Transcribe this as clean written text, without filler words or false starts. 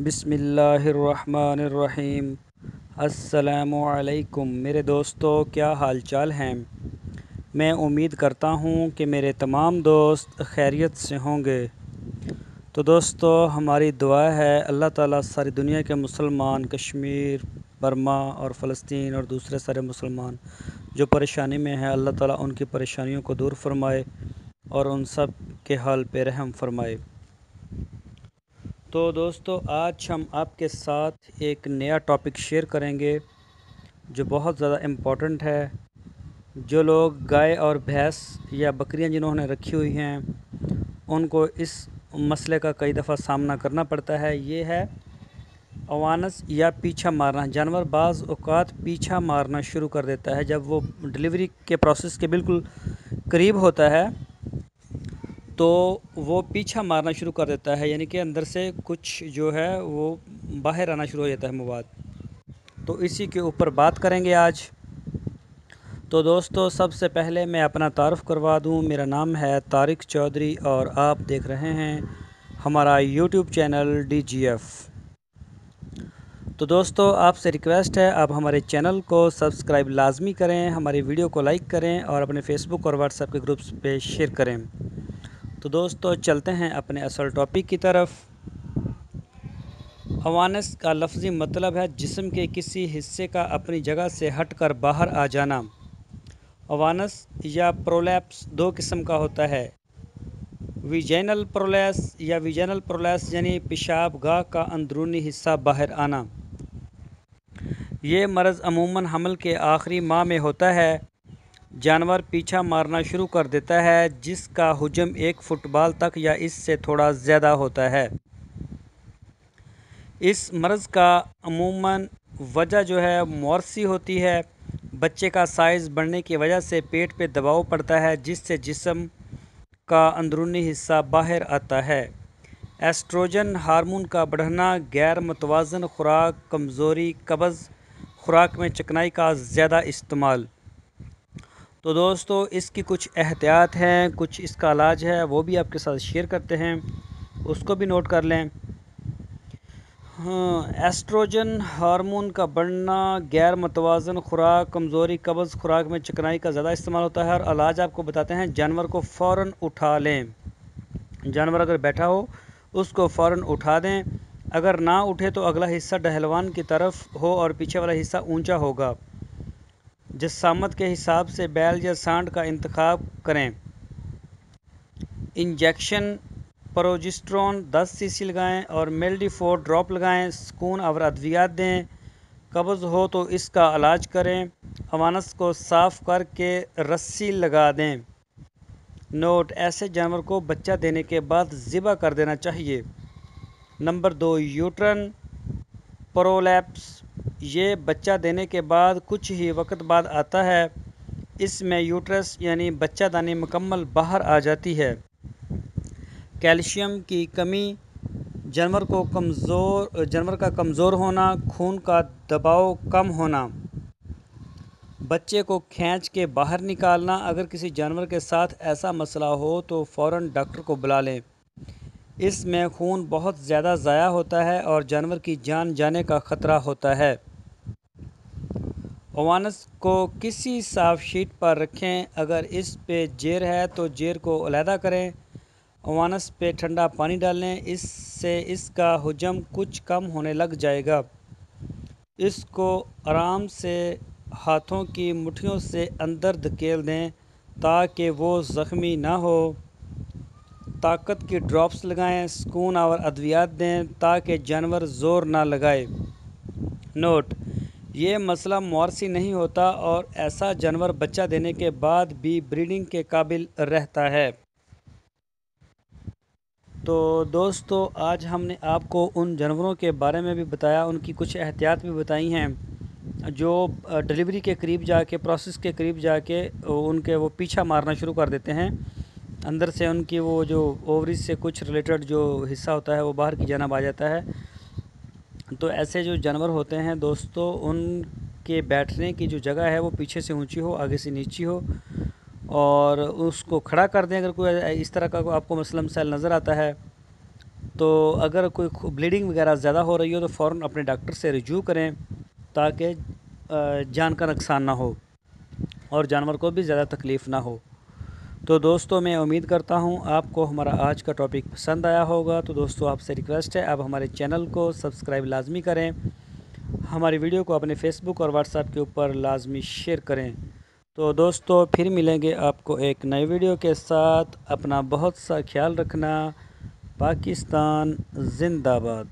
बिस्मिल्लाहिर्रहमानिर्रहीम। अस्सलामुअलैकुम मेरे दोस्तों, क्या हाल चाल हैं। मैं उम्मीद करता हूँ कि मेरे तमाम दोस्त खैरियत से होंगे। तो दोस्तों, हमारी दुआ है अल्लाह ताला सारी दुनिया के मुसलमान, कश्मीर, बर्मा और फ़लस्तीन और दूसरे सारे मुसलमान जो परेशानी में हैं, अल्लाह ताला उनकी परेशानियों को दूर फरमाए और उन सब के हाल पे रहम फरमाए। तो दोस्तों, आज हम आपके साथ एक नया टॉपिक शेयर करेंगे जो बहुत ज़्यादा इम्पोर्टेंट है। जो लोग गाय और भैंस या बकरियां जिन्होंने रखी हुई हैं, उनको इस मसले का कई दफ़ा सामना करना पड़ता है। ये है अवानस या पीछा मारना। जानवर बाज़ औक़ात पीछा मारना शुरू कर देता है जब वो डिलीवरी के प्रोसेस के बिल्कुल करीब होता है, तो वो पीछा मारना शुरू कर देता है, यानी कि अंदर से कुछ जो है वो बाहर आना शुरू हो जाता है मवाद। तो इसी के ऊपर बात करेंगे आज। तो दोस्तों, सबसे पहले मैं अपना तारुफ़ करवा दूं। मेरा नाम है तारिक चौधरी और आप देख रहे हैं हमारा यूट्यूब चैनल DGF। तो दोस्तों, आपसे रिक्वेस्ट है, आप हमारे चैनल को सब्सक्राइब लाजमी करें, हमारी वीडियो को लाइक करें और अपने फेसबुक और व्हाट्सएप के ग्रुप्स पे शेयर करें। तो दोस्तों, चलते हैं अपने असल टॉपिक की तरफ। अवानस का लफ्ज़ी मतलब है जिस्म के किसी हिस्से का अपनी जगह से हटकर बाहर आ जाना। अवानस या प्रोलैप्स दो किस्म का होता है। विजेनल प्रोलैप्स या विजेनल प्रोलैप्स यानी पेशाब गाह का अंदरूनी हिस्सा बाहर आना। ये मर्ज़ अमूमन हमल के आखिरी माह में होता है। जानवर पीछा मारना शुरू कर देता है जिसका हुजम 1 फुटबॉल तक या इससे थोड़ा ज़्यादा होता है। इस मर्ज़ का अमूमन वजह जो है मौरसी होती है। बच्चे का साइज़ बढ़ने की वजह से पेट पे दबाव पड़ता है जिससे जिस्म का अंदरूनी हिस्सा बाहर आता है। एस्ट्रोजन हार्मोन का बढ़ना, गैर मुतवाज़न खुराक, कमज़ोरी, कब्ज़, खुराक में चिकनाई का ज़्यादा इस्तेमाल। तो दोस्तों, इसकी कुछ एहतियात हैं, कुछ इसका इलाज है, वो भी आपके साथ शेयर करते हैं, उसको भी नोट कर लें। हाँ, एस्ट्रोजन हार्मोन का बढ़ना, गैर मुतवाज़न खुराक, कमज़ोरी, कब्ज़, खुराक में चिकनाई का ज़्यादा इस्तेमाल होता है। और इलाज आपको बताते हैं, जानवर को फ़ौरन उठा लें। जानवर अगर बैठा हो उसको फ़ौरन उठा दें। अगर ना उठे तो अगला हिस्सा डहलवान की तरफ हो और पीछे वाला हिस्सा ऊंचा होगा। जिसामत के हिसाब से बैल या सांड का इंतखाब करें। इंजेक्शन प्रोजेस्टेरोन 10 सीसी लगाएं और मेल्डिफोर ड्रॉप लगाएं। सुकून और अद्वियात दें। कब्ज़ हो तो इसका इलाज करें। अवानस को साफ़ करके रस्सी लगा दें। नोट: ऐसे जानवर को बच्चा देने के बाद ज़िबा कर देना चाहिए। Number 2, uterine prolapse. ये बच्चा देने के बाद कुछ ही वक्त बाद आता है। इसमें यूट्रस यानी बच्चादानी मुकम्मल बाहर आ जाती है। कैल्शियम की कमी, जानवर का कमज़ोर होना, खून का दबाव कम होना, बच्चे को खींच के बाहर निकालना। अगर किसी जानवर के साथ ऐसा मसला हो तो फ़ौरन डॉक्टर को बुला लें। इसमें खून बहुत ज़्यादा ज़ाया होता है और जानवर की जान जाने का ख़तरा होता है। अवानस को किसी साफ शीट पर रखें। अगर इस पे जेर है तो जेर को अलहदा करें। अवानस पे ठंडा पानी डालें, इससे इसका हुजम कुछ कम होने लग जाएगा। इसको आराम से हाथों की मुट्ठियों से अंदर धकेल दें ताकि वो ज़ख्मी ना हो। ताकत की ड्रॉप्स लगाएं। सुकून और अद्वियात दें ताकि जानवर ज़ोर ना लगाए। नोट: ये मसला मुआरसी नहीं होता और ऐसा जानवर बच्चा देने के बाद भी ब्रीडिंग के काबिल रहता है। तो दोस्तों, आज हमने आपको उन जानवरों के बारे में भी बताया, उनकी कुछ एहतियात भी बताई हैं जो डिलीवरी के करीब जाके, प्रोसेस के करीब जाके उनके वो पीछा मारना शुरू कर देते हैं। अंदर से उनकी वो जो ओवरीज से कुछ रिलेटेड जो हिस्सा होता है वो बाहर की जानब आ जाता है। तो ऐसे जो जानवर होते हैं दोस्तों, उनके बैठने की जो जगह है वो पीछे से ऊंची हो, आगे से नीची हो, और उसको खड़ा कर दें। अगर कोई इस तरह का आपको मसला मसाइल नज़र आता है तो अगर कोई ब्लीडिंग वगैरह ज़्यादा हो रही हो तो फ़ौरन अपने डॉक्टर से रिव्यू करें ताकि जान का नुकसान ना हो और जानवर को भी ज़्यादा तकलीफ़ ना हो। तो दोस्तों मैं उम्मीद करता हूँ आपको हमारा आज का टॉपिक पसंद आया होगा। तो दोस्तों आपसे रिक्वेस्ट है आप हमारे चैनल को सब्सक्राइब लाजमी करें, हमारी वीडियो को अपने फेसबुक और व्हाट्सएप के ऊपर लाजमी शेयर करें। तो दोस्तों फिर मिलेंगे आपको एक नई वीडियो के साथ। अपना बहुत सा ख्याल रखना। पाकिस्तान जिंदाबाद।